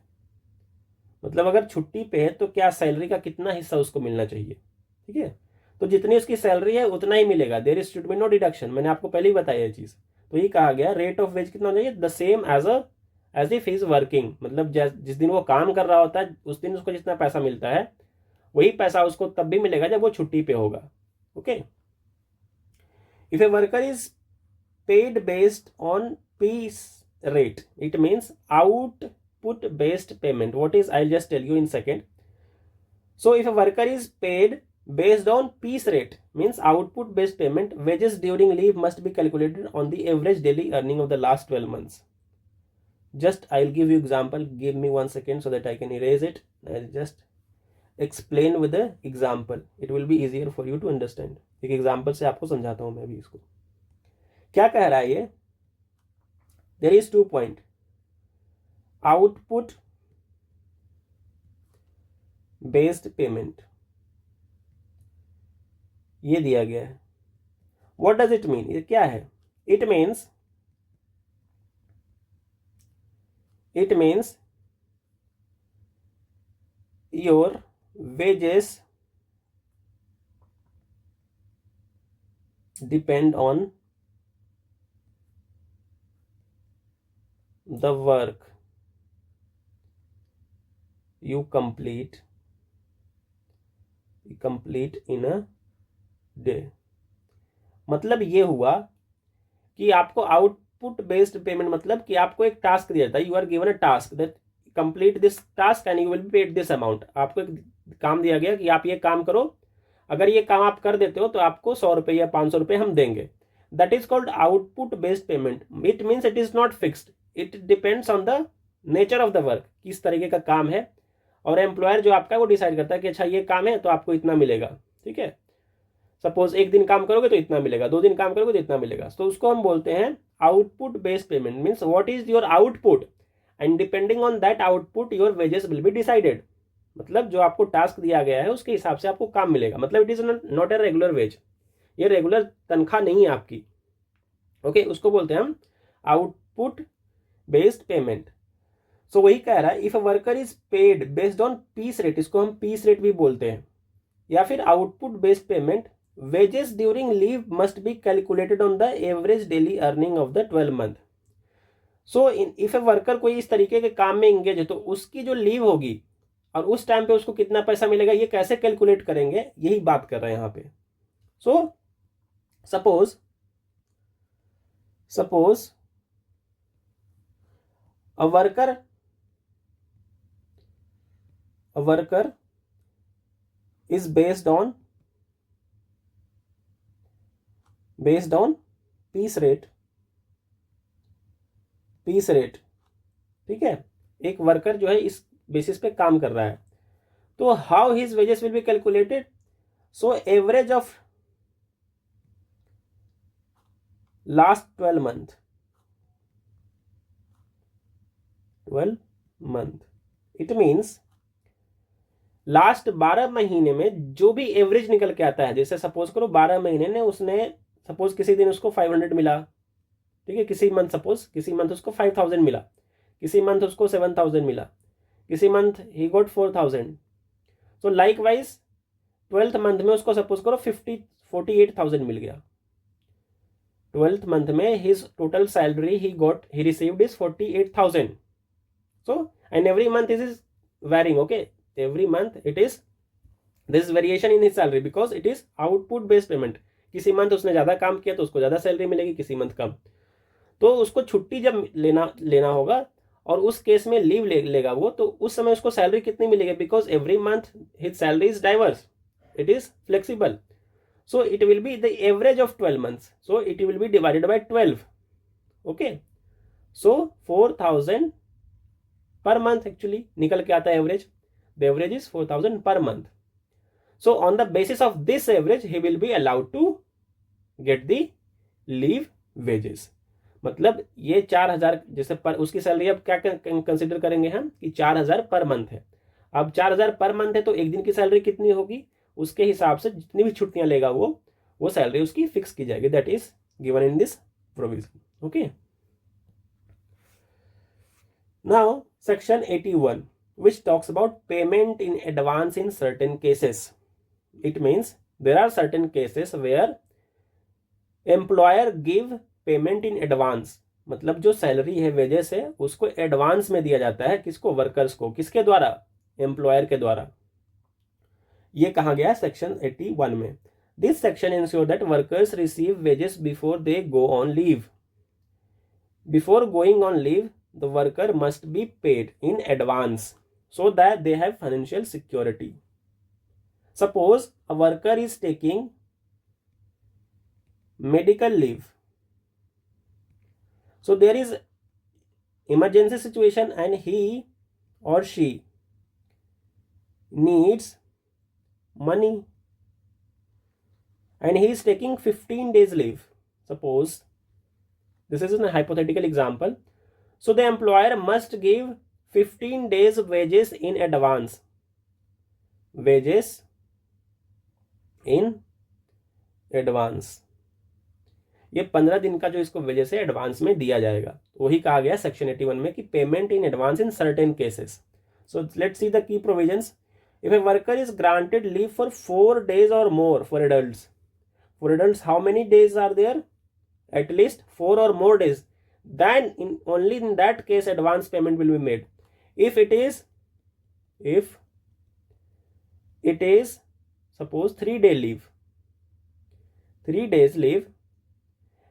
मतलब अगर छुट्टी पे है तो क्या salary का कितना हिस्सा उसको मिलना चाहिए. ठीक है, तो जितनी उसकी सैलरी है उतना ही मिलेगा. There should be no deduction. मैंने आपको पहले ही बताया ये चीज. तो ये कहा गया रेट ऑफ वेज कितना होना चाहिए, the same as if he is working. मतलब जिस दिन वो काम कर रहा होता है उस दिन उसको जितना पैसा मिलता है वही पैसा उसको तब भी मिलेगा जब वो छुट्टी पे होगा. Okay, if a worker is paid based on piece rate, it means output based payment. What is, I'll just tell you in second. So if a worker is paid based on piece rate, means output based payment, wages during leave must be calculated on the average daily earning of the last 12 months. Just I'll give you example, give me 1 second so that I can erase it. I'll just explain with the example, it will be easier for you to understand. एक example से आपको समझाता हूँ मैं भी इसको. क्या कह रहा है ये? There is 2 point, output based payment, ये दिया गया है। What does it mean? ये क्या है? It means your wages depend on the work you complete in a day। मतलब ये हुआ कि आपको आउटपुट बेस्ड पेमेंट, मतलब कि आपको एक टास्क दिया जाता है, you are given a task that complete this task and you will be paid this amount. आपको एक काम दिया गया कि आप ये काम करो, अगर ये काम आप कर देते हो तो आपको 100 रुपये या 500 रुपये हम देंगे। That is called output based payment. It means it is not fixed, it depends on the nature of the work, किस तरीके का काम है, और एम्प्लॉयर जो आपका वो डिसाइड करता है कि अच्छा ये काम है तो आपको इतना मिलेगा। ठीक है, सपोज 1 दिन काम करोगे तो इतना मिलेगा, 2 दिन काम करोगे तो इतना मिलेगा। तो उसको हम बोलते हैं output based payment. Means what is your output and depending on that output your wages will be decided. मतलब जो आपको टास्क दिया गया है उसके हिसाब से आपको काम मिलेगा। मतलब it is not a regular wage, ये रेगुलर तनख्वाह नहीं है आपकी। ओके, उसको बोलते हैं हम आउटपुट बेस्ड पेमेंट। सो वही कह रहा है, if a worker is paid based on piece rate, इसको हम पीस रेट भी बोलते हैं, या फिर output based payment, wages during leave must be calculated on the average daily earning of the 12 month. So if a worker कोई इस तरीके के काम में एंगेज है तो उसकी जो लीव होगी और उस टाइम पे उसको कितना पैसा मिलेगा, ये कैसे कैलकुलेट करेंगे, यही बात कर रहे हैं यहाँ पे। So suppose a worker is based on piece rate। ठीक है, एक वर्कर जो है इस बेसिस पे काम कर रहा है, तो how his wages will be calculated? So average of last 12 month, it means last 12 महीने में जो भी एवरेज निकल के आता है। जैसे सपोज करो 12 महीने ने उसने, सपोज किसी दिन उसको 500 मिला, ठीक है, किसी मंथ उसको 5000 मिला, किसी मंथ उसको 7000 मिला, किसी month he got 4000। So like wise 12th month में उसको सपोज करो 48,000 मिल गया। 12th मंथ में his total salary he received is 48,000। So and every month is varying, okay, every month it is this variation in his salary because it is output based payment। किसी month उसने ज्यादा काम किया तो उसको ज्यादा salary मिलेगी, किसी मंथ कम। तो उसको छुट्टी जब लेना होगा और उस केस में लीव लेगा वो, तो उस समय उसको सैलरी कितनी मिलेगी? Because every month his salary is diverse, it is flexible. So it will be the average of 12 months, so it will B divided by 12। Okay, so 4000 per month actually निकल के आता है average. The average is 4000 per month. So on the basis of this average he will be allowed to get the leave wages. मतलब ये 4000 जैसे पर उसकी salary अब क्या कंसिडर करेंगे हम कि 4000 पर मंथ है। अब 4000 पर मंथ है तो एक दिन की सैलरी कितनी होगी, उसके हिसाब से जितनी भी छुट्टियां लेगा वो सैलरी उसकी फिक्स की जाएगी। That is given in this provision. Okay, now section 81 which talks about payment in advance in certain cases। it means there are certain cases where employer give payment in advance। मतलब जो salary है, wages है, उसको advance में दिया जाता है। किसको? वर्कर्स को। किसके द्वारा? एम्प्लॉयर के द्वारा। ये कहा गया सेक्शन 81 में। This section ensure that workers receive wages before they go on leave. Before going on leave the worker must be paid in advance so that they have financial security। Suppose a worker is taking medical leave, so there is emergency situation and he or she needs money and he is taking 15 days leave। Suppose This is a hypothetical example. So the employer must give 15 days wages in advance. Wages in advance. ये 15 दिन का जो इसको wages है advance में दिया जाएगा. वही कहा गया सेक्शन 81 में कि payment in advance in certain cases. So let's see the key provisions. If a worker is granted leave for 4 days or more for adults. For adults, how many days are there? At least 4 or more days. Then only in that case advance payment will be made. If it is suppose 3 day leave, 3 days leave,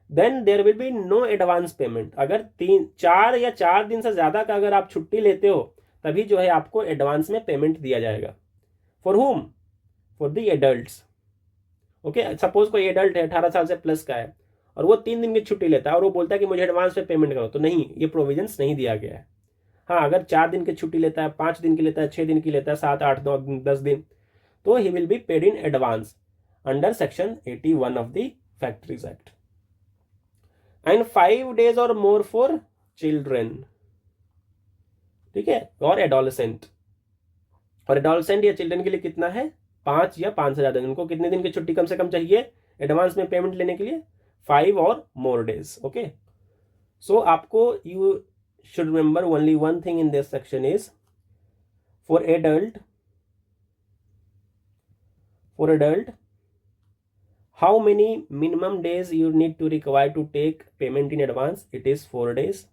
then there will be no advance payment. अगर 4 या 4 दिन से ज्यादा का अगर आप छुट्टी लेते हो तभी जो है आपको एडवांस में पेमेंट दिया जाएगा. For whom? For the adults. Okay, suppose कोई एडल्ट है 18 साल से प्लस का है और वो 3 दिन की छुट्टी लेता है और वो बोलता है कि मुझे एडवांस में पेमेंट करो, तो नहीं, ये प्रोविजंस नहीं दिया गया है. हाँ, अगर 4 दिन की छुट्टी लेता है, 5 दिन की लेता है, 6 दिन की लेता है, 7, 8, 9, 10 दिन, तो ही will be paid in advance under section 81 of the factories act. And 5 days और मोर फॉर चिल्ड्रेन. ठीक है, और एडोलेसेंट. और एडोलेसेंट या चिल्ड्रन के लिए कितना है? 5 या 5 से ज्यादा. उनको कितने दिन की छुट्टी कम से कम चाहिए एडवांस में पेमेंट लेने के लिए? 5 और मोर डेज. ओके, सो आपको you should remember only one thing in this section is for adult how many minimum days you need to require to take payment in advance? It is 4 days.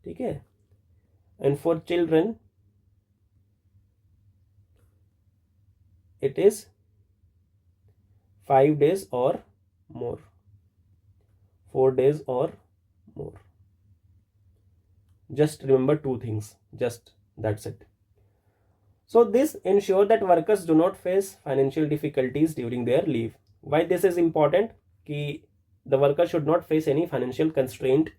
ठीक है, and for children it is 5 days or more, 4 days or more. Just remember 2 things, just that's it. So this ensure that workers do not face financial difficulties during their leave. Why this is important? कि the worker should not face any financial constraint.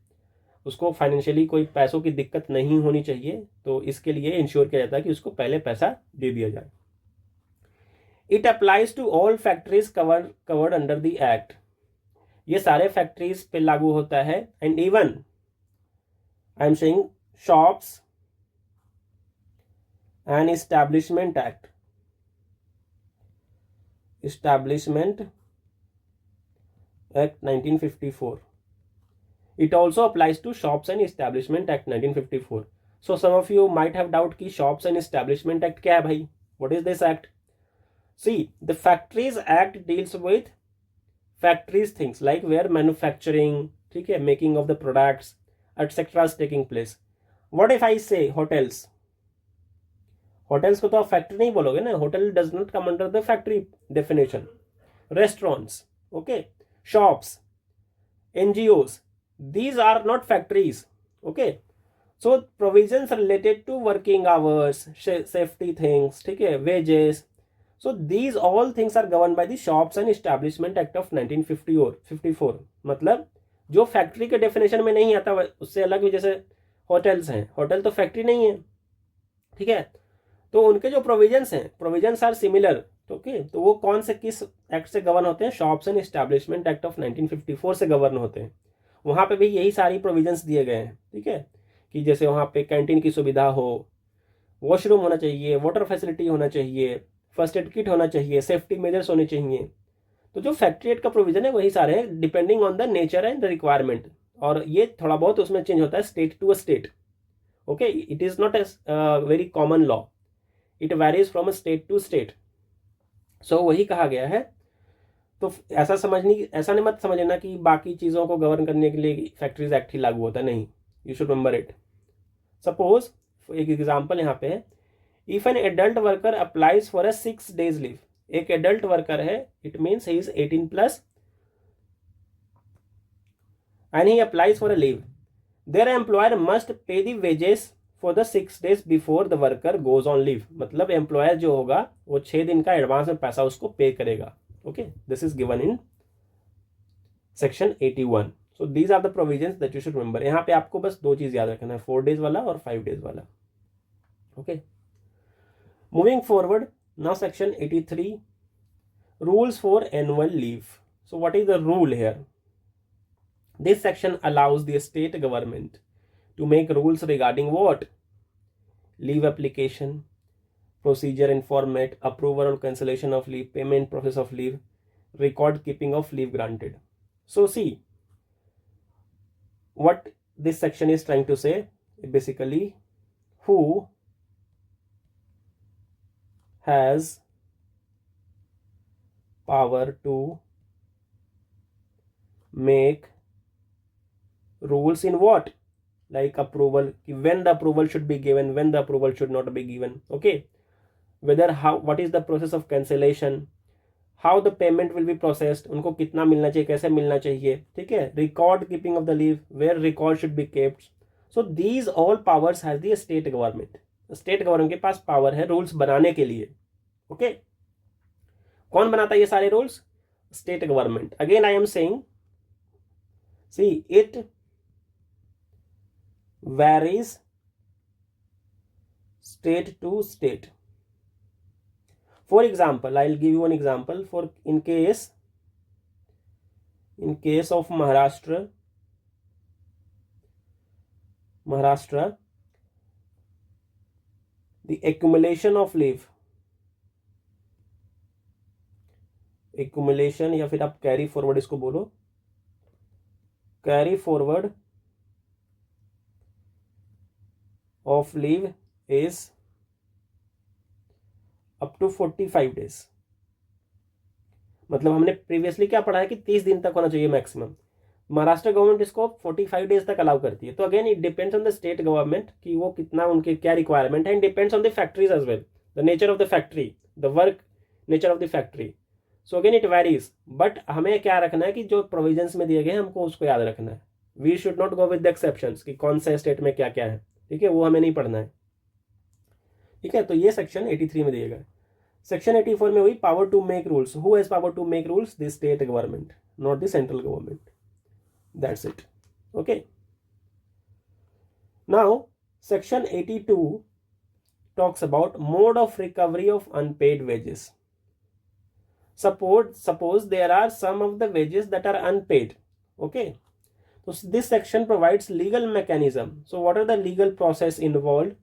उसको financially कोई पैसों की दिक्कत नहीं होनी चाहिए, तो इसके लिए इंश्योर किया जाता है कि उसको पहले पैसा दे दिया जाए. It applies to all factories covered under the act. ये सारे फैक्ट्रीज पे लागू होता है. And even I am saying shops and establishment act. Establishment act 1954. It also applies to shops and establishment act 1954. So some of you might have doubt कि shops and establishment act क्या है भाई? What is this act? See, the Factories Act deals with factories things like where manufacturing, ठीक है, making of the products, etc. is taking place. What if I say hotels? Hotels को तो आप factory नहीं बोलोगे ना. Hotel does not come under the factory definition. Restaurants, okay, shops, NGOs, these are not factories. Okay, so provisions related to working hours, safety things, ठीक है, wages. So these all things are governed by the Shops and Establishment Act of 1954. मतलब जो factory के definition में नहीं आता उससे अलग भी, जैसे होटल्स हैं, होटल तो फैक्ट्री नहीं है. ठीक है, तो उनके जो प्रोविजंस हैं, प्रोविजंस आर सिमिलर. ओके, तो वो कौन से किस एक्ट से गवर्न होते हैं? Shops and establishment act of 1954 से गवर्न होते हैं. वहाँ पे भी यही सारी प्रोविजंस दिए गए हैं. ठीक है, कि जैसे वहाँ पे कैंटीन की सुविधा हो, वॉशरूम होना चाहिए, वाटर फैसिलिटी होना चाहिए, फर्स्ट एड किट होना चाहिए, सेफ्टी मेजर्स होने चाहिए. तो जो फैक्ट्री एक्ट का प्रोविजन है वही सारे हैं, depending on the nature and the requirement. और ये थोड़ा बहुत उसमें चेंज होता है state to state. Okay, it is not a very common law, it varies from state to state. So वही कहा गया है. तो ऐसा नहीं मत समझना कि बाकी चीज़ों को गवर्न करने के लिए फैक्ट्रीज एक्ट ही लागू होता है. नहीं, you should remember it. Suppose एक एग्जाम्पल यहाँ पे है. If an adult worker applies for a 6 days leave. एक एडल्ट वर्कर है, it means he is 18+ and he applies for a leave. There employer must pay the wages for the 6 days before the worker goes on leave. मतलब employer जो होगा वो 6 दिन का advance में पैसा उसको पे करेगा. Okay, this is given in section 81. So these are the provisions that you should remember. यहाँ पे आपको बस 2 चीज याद रखना है, 4 days वाला और 5 days वाला. Okay, moving forward, now section 83, rules for annual leave. So what is the rule here? This section allows the state government to make rules regarding what? Leave application, procedure and format, approval or cancellation of leave, payment process of leave, record keeping of leave granted. So see what this section is trying to say. Basically, who has power to make rules in what? Like approval, when the approval should be given, when the approval should not be given. Okay, whether how, what is the process of cancellation, how the payment will be processed, उनको कितना मिलना चाहिए, कैसे मिलना चाहिए, ठीक है, record keeping of the leave, where record should be kept. So these all powers has the state government. State government के पास पावर है रूल्स बनाने के लिए. ओके, कौन बनाता है ये सारे rules? State government. Again I am saying, see it varies state to state. For example, I'll give you an example. For in case of Maharashtra, the accumulation of leave, accumulation या फिर आप carry forward इसको बोलो, carry forward of leave is up to 45 days. मतलब हमने previously क्या पढ़ा है कि 30 दिन तक होना चाहिए मैक्सिमम. महाराष्ट्र गवर्नमेंट इसको 45 डेज तक अलाउ करती है. तो again it depends on the state government कि वो कितना, उनके क्या रिक्वायरमेंट है, and depends on the factories as well, the nature of the factory, the work nature of the factory. So again it varies, but हमें क्या रखना है कि जो प्रोविजंस में दिए गए हैं हमको उसको याद रखना है. We should not go with the exceptions कि कौन से स्टेट में क्या क्या है, ठीक है, वो हमें नहीं पढ़ना है. ठीक है, तो ये सेक्शन 83 में दिया गया. सेक्शन 84 में हुई power to make rules. Who has power to make rules? The state government, not the central government. That's it. Okay, now section 82 talks about mode of recovery of unpaid wages. Suppose there are some of the wages that are unpaid. Okay, so this section provides legal mechanism. So what are the legal process involved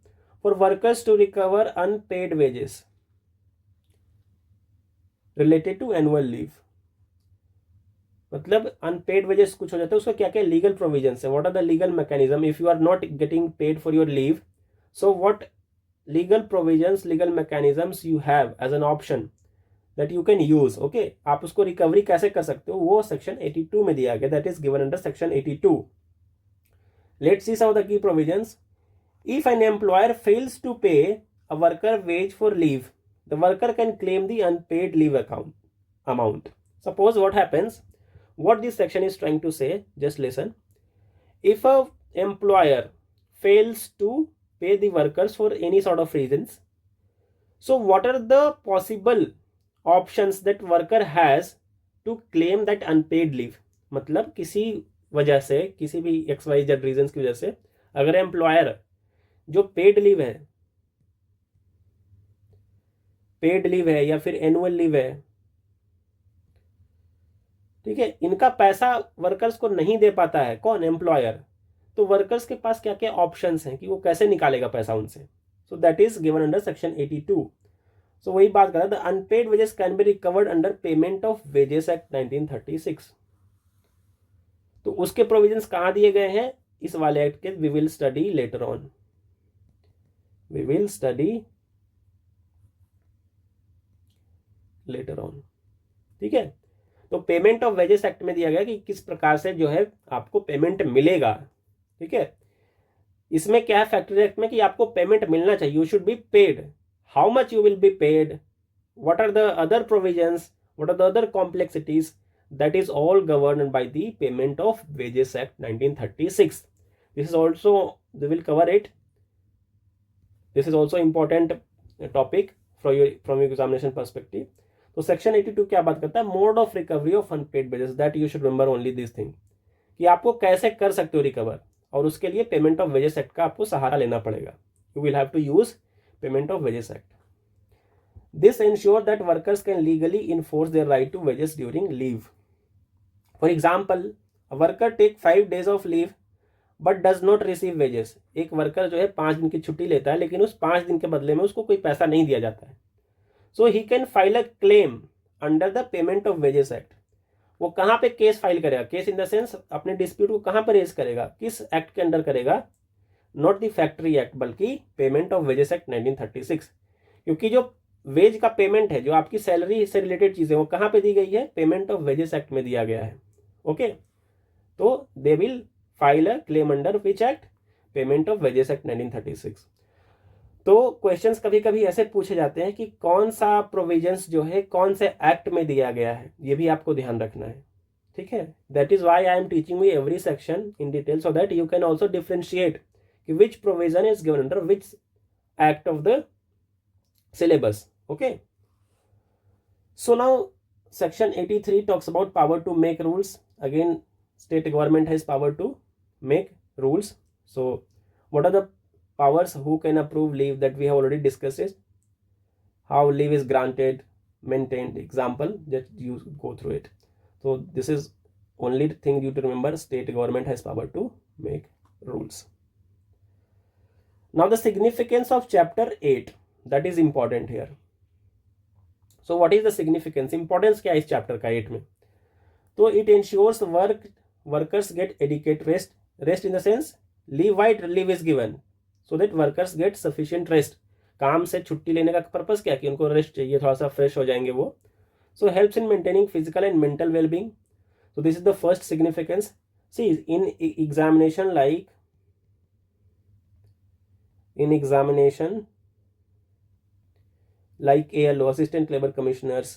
for workers to recover unpaid wages related to annual leave? मतलब unpaid wages कुछ हो जाता है, उसका क्या क्या legal provisions है, what are the legal mechanism if you are not getting paid for your leave. So what legal provisions, legal mechanisms you have as an option that you can use. Okay, आप उसको recovery कैसे कर सकते हो, वो section 82 में दिया गया. That is given under section 82. Let's see some of the key provisions. If an employer fails to pay a worker wage for leave, the worker can claim the unpaid leave amount. Suppose what happens, what this section is trying to say, just listen. If a employer fails to pay the workers for any sort of reasons, so what are the possible options that worker has to claim that unpaid leave? मतलब किसी वजह से, किसी भी XYZ reason की वजह से अगर एम्प्लॉयर जो पेड लीव है या फिर एनुअल लीव है, ठीक है, इनका पैसा वर्कर्स को नहीं दे पाता है, कौन? एम्प्लॉयर. तो वर्कर्स के पास क्या क्या ऑप्शंस हैं कि वो कैसे निकालेगा पैसा उनसे. So that is given under section 82. सो वही बात कर रहा था, unpaid wages can be recovered under payment of wages act 1936. तो उसके प्रोविजंस कहाँ दिए गए हैं? इस वाले एक्ट के. We will study later on. ठीक है, तो पेमेंट ऑफ वेजेस एक्ट में दिया गया कि किस प्रकार से जो है आपको पेमेंट मिलेगा. ठीक है, इसमें क्या है फैक्ट्री एक्ट में कि आपको पेमेंट मिलना चाहिए, you should be paid. How much you will be paid, what are the other provisions, what are the other complexities, that is all governed by the payment of wages act 1936. This is also, we will cover it. This is also important topic from examination perspective. तो section 82 क्या बात करता है? Mode of recovery of unpaid wages. That you should remember only this thing कि आपको कैसे कर सकते हो रिकवर, और उसके लिए पेमेंट ऑफ वेजेस एक्ट का आपको सहारा लेना पड़ेगा. You will have to use payment of wages act. This ensure that workers can legally enforce their right to wages during leave. For example, worker take 5 days off leave but does not receive wages. एक worker जो है 5 दिन की छुट्टी लेता है लेकिन उस 5 दिन के बदले में उसको कोई पैसा नहीं दिया जाता है। So he can file a claim under the payment of wages act. वो कहाँ पे केस फाइल करेगा? केस इन द सेंस अपने डिस्प्यूट को कहाँ पर रेज करेगा? किस एक्ट के अंडर करेगा? नॉट द फैक्ट्री एक्ट बल्कि पेमेंट ऑफ वेजेस एक्ट 1936। क्योंकि जो वेज का पेमेंट है, जो आपकी सैलरी से रिलेटेड चीजें, वो कहाँ पे दी गई है? पेमेंट ऑफ वेजेस एक्ट में दिया गया है। ओके, तो they will file a claim under which act? Payment of wages act 1936। तो क्वेश्चंस कभी कभी ऐसे पूछे जाते हैं कि कौन सा प्रोविजंस जो है कौन से एक्ट में दिया गया है, ये भी आपको ध्यान रखना है। ठीक है, that is why I am teaching you every section in detail so that you can also differentiate कि which provision is given under which act of the syllabus. Okay, so now section 83 talks about power to make rules. Again, state government has power to make rules. So what are the powers? Who can approve leave? That we have already discussed it. How leave is granted, maintained. Example, just you go through it. So this is only thing you to remember. State government has power to make rules. Now the significance of chapter 8, that is important here. So what is the significance? Importance क्या है इस chapter का 8 में? तो it ensures workers get adequate rest. Rest in the sense leave. Why leave is given? So that workers get sufficient rest. काम से छुट्टी लेने का पर्पस क्या? कि उनको रेस्ट चाहिए, थोड़ा सा फ्रेश हो जाएंगे वो. So helps in maintaining physical and mental well-being. So this is the first significance. See, in examination like ALO, Assistant Labor Commissioners,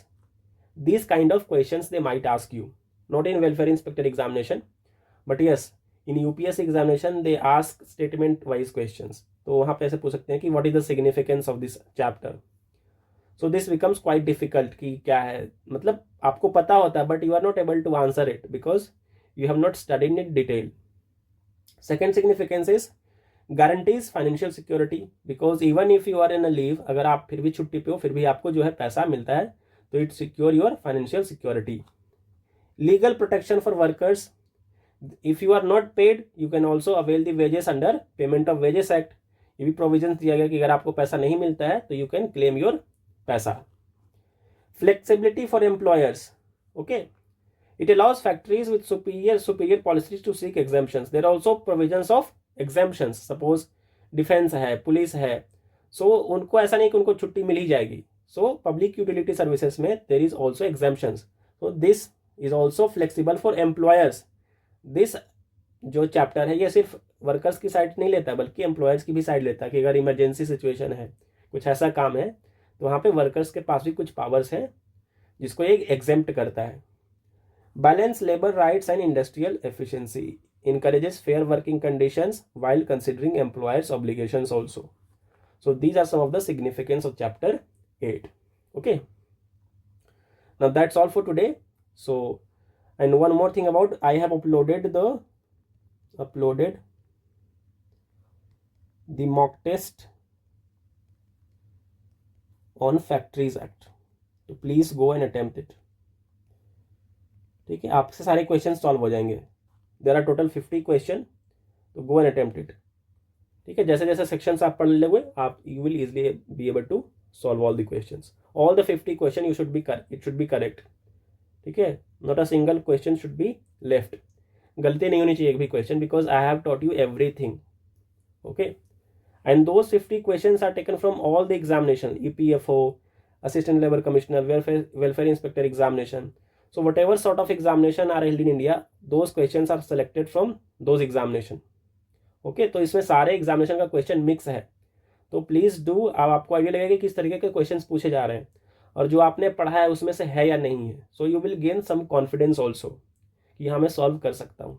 these kind of questions they might ask you. Not in welfare inspector examination, but yes, in UPSC examination they ask statement wise questions. तो वहाँ पे ऐसे पूछ सकते हैं कि what is the significance of this chapter. So this becomes quite difficult कि क्या है, मतलब आपको पता होता है but you are not able to answer it because you have not studied in detail. Second significance is guarantees financial security because even if you are in a leave, अगर आप फिर भी छुट्टी पे हो फिर भी आपको जो है पैसा मिलता है, तो it secure your financial security. Legal protection for workers. If you are not paid, you can also avail the wages under Payment of Wages Act. ये भी प्रोविजन दिया गया कि अगर आपको पैसा नहीं मिलता है तो यू कैन क्लेम योर पैसा. Flexibility for employers. Okay, it allows factories with superior policies to seek exemptions. There are also provisions of exemptions. Suppose defence है, पुलिस है, सो उनको ऐसा नहीं कि उनको छुट्टी मिल ही जाएगी. सो पब्लिक यूटिलिटी सर्विसेज में there is also exemptions. So this is also flexible for employers. This जो चैप्टर है ये सिर्फ वर्कर्स की साइड नहीं लेता बल्कि एम्प्लॉयर्स की भी साइड लेता है कि अगर इमरजेंसी सिचुएशन है, कुछ ऐसा काम है, तो वहाँ पे वर्कर्स के पास भी कुछ पावर्स हैं जिसको ये एग्जेम्प्ट करता है. Balance labour rights and industrial efficiency. encourages fair working conditions while considering employers' obligations also. So these are some of the significance of chapter 8. Okay, now that's all for today. So, and one more thing about, I have uploaded the mock test on Factories Act, so please go and attempt it. ठीक है, आपसे सारे question solve हो जाएंगे. There are total 50 question, तो गो and attempt it. ठीक है, जैसे जैसे सेक्शंस आप पढ़ लोगे आप you will easily be able to solve all the questions. All the 50 question you should be it should be correct. ठीक है, not a single question should be left. गलती नहीं होनी चाहिए एक भी question because I have taught you everything. Okay, and those 50 questions are taken from all the examination, EPFO, Assistant Labor Commissioner, welfare inspector examination. So whatever sort of examination are held in India, those questions are selected from those examination. Okay, तो इसमें सारे examination का question mix है. तो please do, अब आपको idea लगेगा कि किस तरीके के क्वेश्चंस पूछे जा रहे हैं और जो आपने पढ़ा है उसमें से है या नहीं है. So you will gain some confidence also कि हाँ मैं सॉल्व कर सकता हूँ.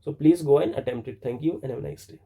So please go and attempt it. Thank you and have a nice day.